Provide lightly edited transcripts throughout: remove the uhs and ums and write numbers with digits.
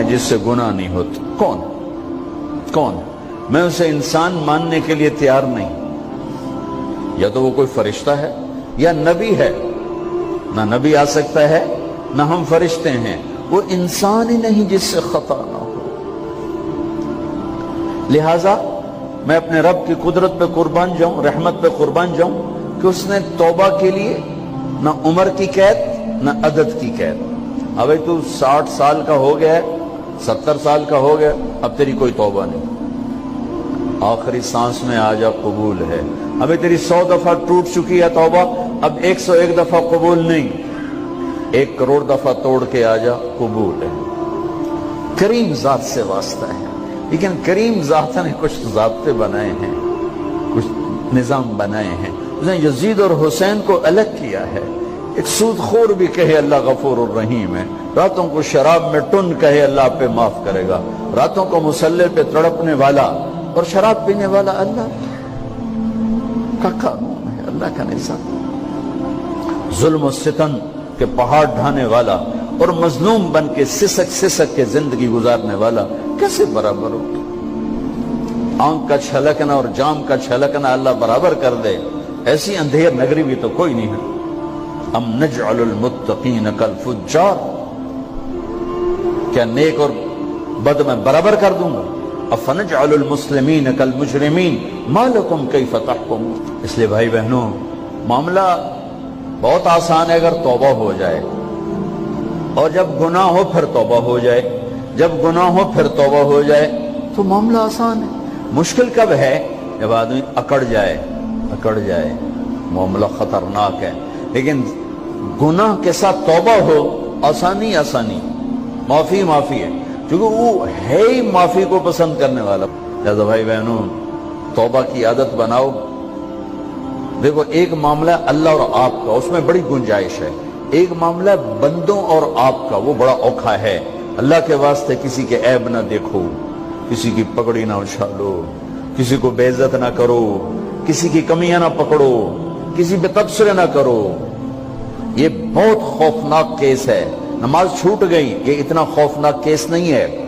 ہے جس سے گناہ نہیں ہوتا؟ کون؟ میں اسے انسان ماننے کے لیے تیار نہیں. یا تو وہ کوئی فرشتہ ہے یا نبی ہے. نہ نبی آ سکتا ہے نہ ہم فرشتے ہیں. وہ انسان ہی نہیں جس سے خطا نہ ہو. لہذا میں اپنے رب کی قدرت پہ قربان جاؤں, رحمت پہ قربان جاؤں کہ اس نے توبہ کے لیے نہ عمر کی قید نہ عدد کی قید. ابھی تو 60 سال کا ہو گیا ہے, 70 سال کا ہو گیا, اب تیری کوئی توبہ نہیں, آخری سانس میں آ جا قبول ہے. ابھی تیری 100 دفعہ ٹوٹ چکی ہے توبہ, اب 101 دفعہ قبول نہیں, 1 کروڑ دفعہ توڑ کے آ جا قبول ہے. کریم ذات سے واسطہ ہے. لیکن کریم ذات نے کچھ ضابطے بنائے ہیں, کچھ نظام بنائے ہیں. اس نے یزید اور حسین کو الگ کیا ہے. ایک سود خور بھی کہے اللہ غفور الرحیم ہے, راتوں کو شراب میں ٹن کہے اللہ پہ معاف کرے گا, راتوں کو مسلح پہ تڑپنے والا اور شراب پینے والا اللہ کا قانون ہے, اللہ کا نظام. ظلم و ستم کے پہاڑ ڈھانے والا اور مظلوم بن کے سسک کے زندگی گزارنے والا کیسے برابر ہو؟ آنکھ کا چھلکنا اور جام کا چھلکنا اللہ برابر کر دے, ایسی اندھیر نگری بھی تو کوئی نہیں ہے. ام نجعل المتقین کالفجار, کیا نیک اور بد میں برابر کر دوں گا؟ افنجعل المسلمین کالمجرمین ما لکم کیف تحکمون. اس لیے بھائی بہنوں, معاملہ بہت آسان ہے اگر توبہ ہو جائے, اور جب گناہ ہو پھر توبہ ہو جائے, جب گناہ ہو پھر توبہ ہو جائے تو معاملہ آسان ہے. مشکل کب ہے؟ جب آدمی اکڑ جائے, معاملہ خطرناک ہے. لیکن گناہ کے ساتھ توبہ ہو, آسانی, معافی ہے, کیونکہ وہ ہے ہی معافی کو پسند کرنے والا. لہذا بھائی بہنوں, توبہ کی عادت بناؤ. دیکھو, ایک معاملہ اللہ اور آپ کا, اس میں بڑی گنجائش ہے. ایک معاملہ بندوں اور آپ کا, وہ بڑا اوکھا ہے. اللہ کے واسطے کسی کے عیب نہ دیکھو, کسی کی پگڑی نہ اچھالو, کسی کو بے عزت نہ کرو, کسی کی کمیاں نہ پکڑو, کسی پہ تبصرے نہ کرو. یہ بہت خوفناک کیس ہے. نماز چھوٹ گئی, یہ اتنا خوفناک کیس نہیں ہے.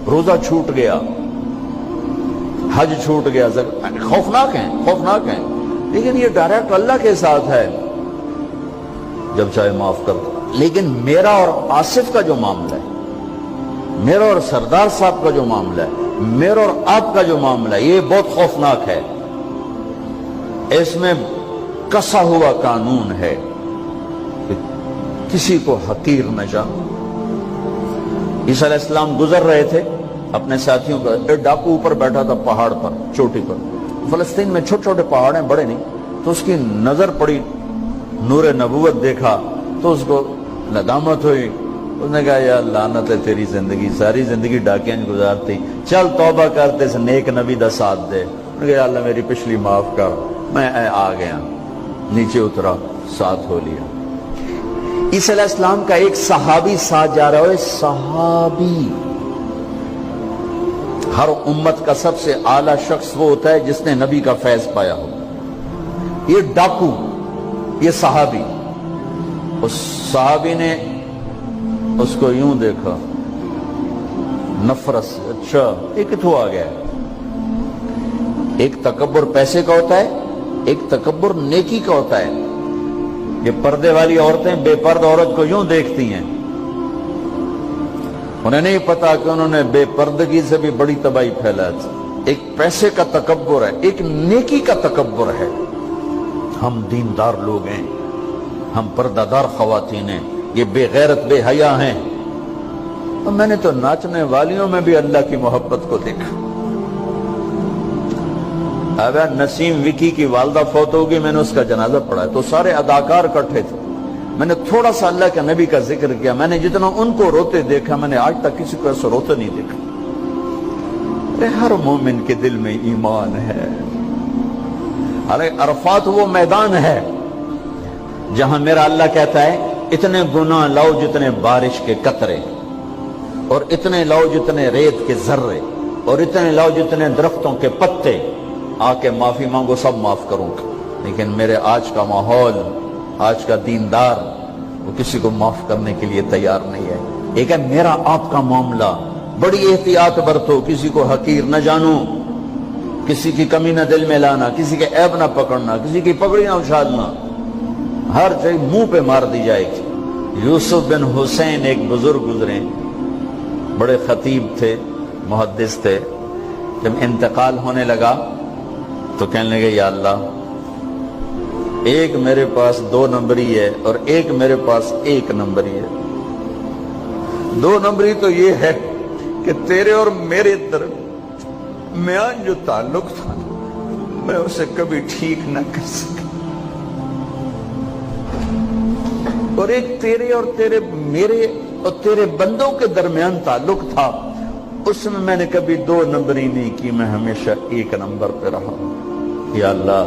روزہ چھوٹ گیا, حج چھوٹ گیا, خوفناک ہیں, لیکن یہ ڈائریکٹ اللہ کے ساتھ ہے, جب چاہے معاف کر دو. لیکن میرا اور آصف کا جو معاملہ ہے, میرا اور سردار صاحب کا جو معاملہ ہے, میرا اور آپ کا جو معاملہ ہے, یہ بہت خوفناک ہے. اس میں کسا ہوا قانون ہے کہ کسی کو حقیر نہ جانو. عیسیٰ علیہ السلام گزر رہے تھے اپنے ساتھیوں کا, ایک ڈاکو اوپر بیٹھا تھا پہاڑ پر, چوٹی پر. فلسطین میں چھوٹے چھوٹے پہاڑ ہیں, بڑے نہیں. تو اس کی نظر پڑی, نور نبوت دیکھا تو اس کو ندامت ہوئی. اس نے کہا یا لعنت ہے تیری زندگی, ساری زندگی ڈاکیاں گزارتی, چل توبہ کرتے سے نیک نبی دا ساتھ دے. انہوں نے کہا یا اللہ میری پچھلی معاف کر. میں آ گیا, نیچے اترا, ساتھ ہو لیا. عیسیٰ علیہ السلام کا ایک صحابی ساتھ جا رہا ہے. صحابی, ہر امت کا سب سے اعلیٰ شخص وہ ہوتا ہے جس نے نبی کا فیض پایا ہو. یہ ڈاکو, یہ صحابی. اس صحابی نے اس کو یوں دیکھا, نفرت سے, اچھا یہ کتوں آ گیا. ایک تکبر پیسے کا ہوتا ہے, ایک تکبر نیکی کا ہوتا ہے. یہ پردے والی عورتیں بے پرد عورت کو یوں دیکھتی ہیں, انہیں نہیں پتا کہ انہوں نے بے پردگی سے بھی بڑی تباہی پھیلا تھی. ایک پیسے کا تکبر ہے, ایک نیکی کا تکبر ہے. ہم دیندار لوگ ہیں, ہم پردہ دار خواتین ہیں, یہ بے غیرت بے حیا ہیں. اور میں نے تو ناچنے والیوں میں بھی اللہ کی محبت کو دیکھا. اگر نسیم وکی کی والدہ فوت ہوگی, میں نے اس کا جنازہ پڑھا ہے, تو سارے اداکار اکٹھے تھے. میں نے تھوڑا سا اللہ کے نبی کا ذکر کیا. میں نے جتنا ان کو روتے دیکھا, میں نے آج تک کسی کو ایسا روتے نہیں دیکھا. ہر مومن کے دل میں ایمان ہے. ارے عرفات وہ میدان ہے جہاں میرا اللہ کہتا ہے اتنے گناہ لاؤ جتنے بارش کے قطرے, اور اتنے لاؤ جتنے ریت کے ذرے, اور اتنے لاؤ جتنے درختوں کے پتے, آ کے معافی مانگو, سب معاف کروں گا. لیکن میرے آج کا ماحول, آج کا دیندار, وہ کسی کو معاف کرنے کے لیے تیار نہیں ہے. ایک ہے میرا آپ کا معاملہ, بڑی احتیاط برتو، کسی کو حقیر نہ جانو، کسی کی کمی نہ دل میں لانا، کسی کے عیب نہ پکڑنا، کسی کی پگڑی نہ اچھالنا، ہر چیز منہ پہ مار دی جائے گی۔ یوسف بن حسین ایک بزرگ گزرے، بڑے خطیب تھے، محدث تھے۔ جب انتقال ہونے لگا تو کہنے لگے یا اللہ، ایک میرے پاس 2 نمبری ہے اور ایک میرے پاس 1 نمبری ہے۔ 2 نمبری تو یہ ہے کہ تیرے اور میرے درمیان جو تعلق تھا میں اسے کبھی ٹھیک نہ کر سکا، اور ایک تیرے اور میرے اور تیرے بندوں کے درمیان تعلق تھا، اس میں نے کبھی 2 نمبری نہیں کی، میں ہمیشہ 1 نمبر پہ رہا۔ یا اللہ،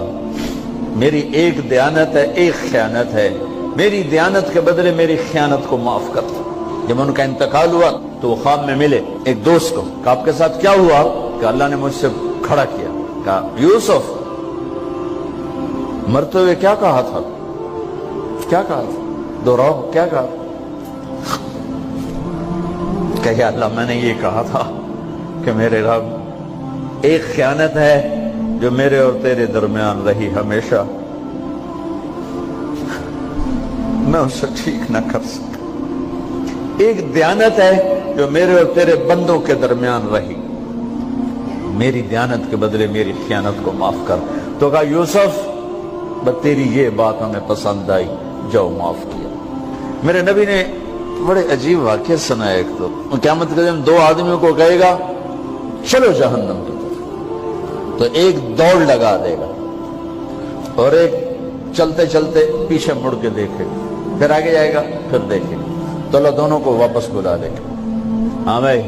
میری ایک دیانت ہے، ایک خیانت ہے، میری دیانت کے بدلے میری خیانت کو معاف کر۔ جب ان کا انتقال ہوا تو وہ خواب میں ملے ایک دوست کو، کہ آپ کے ساتھ کیا ہوا؟ کہ اللہ نے مجھ سے کھڑا کیا، کہا یوسف مرتے ہوئے کیا کہا تھا؟ کیا کہا تھا؟ دوہراؤ، کیا کہا؟ کہ یا اللہ، میں نے یہ کہا تھا کہ میرے رب، ایک خیانت ہے جو میرے اور تیرے درمیان رہی ہمیشہ، میں اسے ٹھیک نہ کر سکتا۔ ایک دیانت ہے جو میرے اور تیرے بندوں کے درمیان رہی، میری دیانت کے بدلے میری خیانت کو معاف کر۔ تو کہا یوسف، بس تیری یہ بات ہمیں پسند آئی، جاؤ معاف کیا۔ میرے نبی نے بڑے عجیب واقعہ سنایا۔ ایک تو قیامت کے دن 2 آدمیوں کو کہے گا چلو جہنم کی طرف، تو ایک دوڑ لگا دے گا اور ایک چلتے چلتے پیچھے مڑ کے دیکھے، پھر آگے جائے گا، پھر دیکھے، تو اللہ دونوں کو واپس بلا لے گا۔ ہاں بھائی،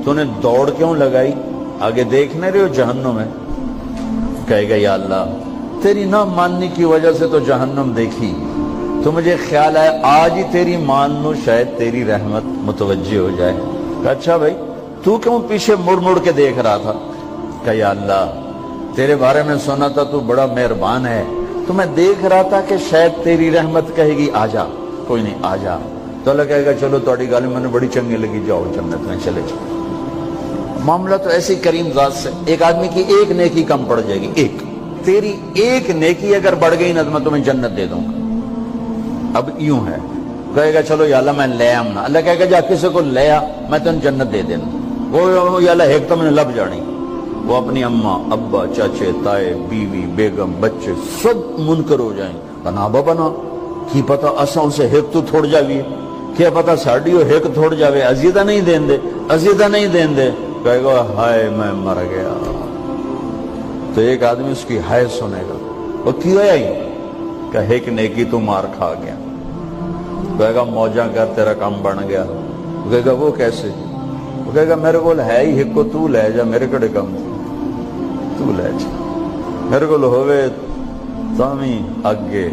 تو نے دوڑ کیوں لگائی؟ آگے دیکھنے رہے ہو جہنم ہے؟ کہے گا یا اللہ، تیری نہ ماننے کی وجہ سے تو جہنم دیکھی، تو مجھے خیال ہے آج ہی تیری مان لوں، شاید تیری رحمت متوجہ ہو جائے۔ کہا اچھا بھائی، تو کیوں پیچھے مڑ مڑ کے دیکھ رہا تھا؟ کہ یا اللہ، تیرے بارے میں سنا تھا تو بڑا مہربان ہے، تو میں دیکھ رہا تھا کہ شاید تیری رحمت کہے گی آ جا۔ کوئی نہیں، آ جا۔ تو اللہ کہے گا چلو تھوڑی گل میں نے بڑی چنگی لگی، جاؤ جنت میں چلے جاؤ۔ معاملہ تو ایسی کریم ذات سے، ایک آدمی کی ایک نیکی کم پڑ جائے گی، ایک تیری ایک نیکی اگر بڑھ گئی نا تو میں تمہیں جنت دے دوں گا۔ اب یوں ہے، کہے گا چلو یا اللہ میں لے آم نا، اللہ کہے گا جا کسی کو لے آ، میں تمہیں جنت دے دینا۔ وہ یا اللہ ایک تو میں نے لب جانی، وہ اپنی اماں ابا چاچے تائے بیوی بیگم بچے سب منکر ہو جائیں، بنا بنا کی پتہ اساں اسے ایک تو تھوڑ جاوی، کیا پتہ ساڑی ہو ایک تھوڑ جاوے، عزیدہ نہیں دین دے، عزیدہ نہیں دین دے۔ کہے گا ہائے میں مر گیا۔ تو ایک آدمی اس کی ہائے سنے گا، وہ کیوں آئی؟ کہ ایک نیکی تو مار کھا گیا۔ کہے گا موجاں کر، تیرا کام بن گیا۔ کہے گا وہ کیسے؟ وہ کہے گا میرے کو ہے ہی ایک کو، تو لے جا، میرے کڑے کم تو لے جا، میرے کو ہوئے تامی آگے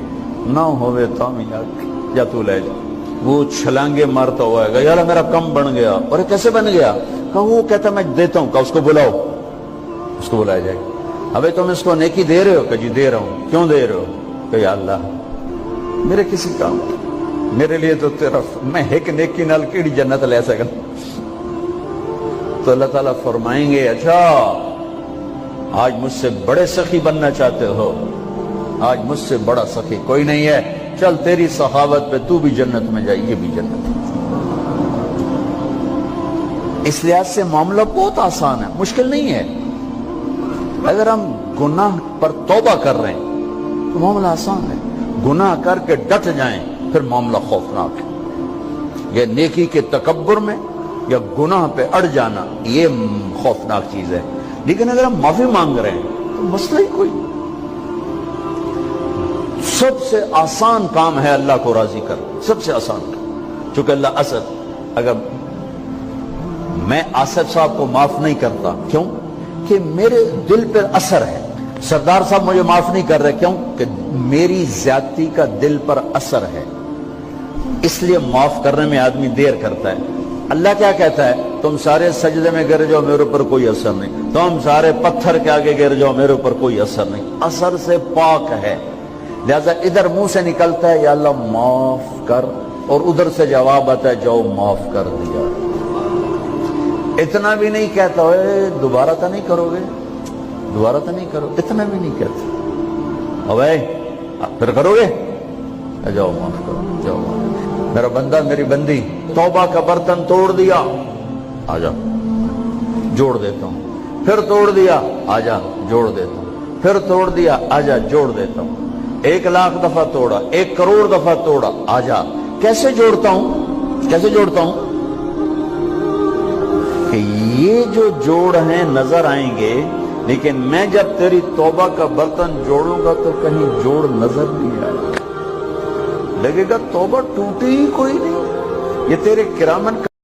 نہ ہوئے تامی آگے، یا تو لے جا۔ وہ چھلانگے مارتا ہوا ہے، یار میرا کم بن گیا۔ اور کیسے بن گیا؟ کہ وہ کہتا میں دیتا ہوں، کہ اس کو بلاؤ، اس کو بلایا جائے گا۔ ابھی تم اس کو نیکی دے رہے ہو؟ کہ جی دے رہا ہوں۔ کیوں دے رہے ہو؟ کہ یا اللہ میرے کسی کام، میرے لیے تو تیرا، میں ایک نیکی نال کیڑی جنت لے سکا۔ تو اللہ تعالیٰ فرمائیں گے اچھا آج مجھ سے بڑے سخی بننا چاہتے ہو؟ آج مجھ سے بڑا سخی کوئی نہیں ہے، چل تیری سخاوت پہ تو بھی جنت میں جائے، یہ بھی جنت ہے۔ اس لحاظ سے معاملہ بہت آسان ہے، مشکل نہیں ہے۔ اگر ہم گناہ پر توبہ کر رہے ہیں تو معاملہ آسان ہے، گناہ کر کے ڈٹ جائیں پھر معاملہ خوفناک ہے۔ یہ نیکی کے تکبر میں یا گناہ پہ اڑ جانا یہ خوفناک چیز ہے۔ لیکن اگر ہم معافی مانگ رہے ہیں تو مسئلہ ہی کوئی، سب سے آسان کام ہے اللہ کو راضی کر، سب سے آسان کام۔ چونکہ اللہ اسد، اگر میں آصف صاحب کو معاف نہیں کرتا، کیوں؟ کہ میرے دل پر اثر ہے۔ سردار صاحب مجھے معاف نہیں کر رہے، کیوں؟ کہ میری زیادتی کا دل پر اثر ہے، اس لیے معاف کرنے میں آدمی دیر کرتا ہے۔ اللہ کیا کہتا ہے؟ تم سارے سجدے میں گر جاؤ، میرے اوپر کوئی اثر نہیں، تم سارے پتھر کے آگے گر جاؤ، میرے اوپر کوئی اثر نہیں، اثر سے پاک ہے۔ لہذا ادھر منہ سے نکلتا ہے یا اللہ معاف کر، اور ادھر سے جواب آتا ہے جاؤ معاف کر دیا۔ اتنا بھی نہیں کہتا ہوئے دوبارہ تو نہیں کرو گے، دوبارہ تو نہیں کرو، اتنا بھی نہیں کہتا اوے پھر کرو گے، جاؤ معاف کرو، جاؤ معاف، میرا بندہ میری بندی توبہ کا برتن توڑ دیا، آ جا جوڑ دیتا ہوں، پھر توڑ دیا، آ جا جوڑ دیتا ہوں، پھر توڑ دیا، آ جا جوڑ دیتا ہوں، 1,00,000 دفعہ توڑا، 1 کروڑ دفعہ توڑا، آ جا، کیسے جوڑتا ہوں، کیسے جوڑتا ہوں؟ کہ یہ جو جوڑ ہیں نظر آئیں گے، لیکن میں جب تیری توبہ کا برتن جوڑوں گا تو کہیں جوڑ نظر نہیں آئے، لگے گا توبہ ٹوٹی ہی کوئی نہیں، یہ تیرے کرامن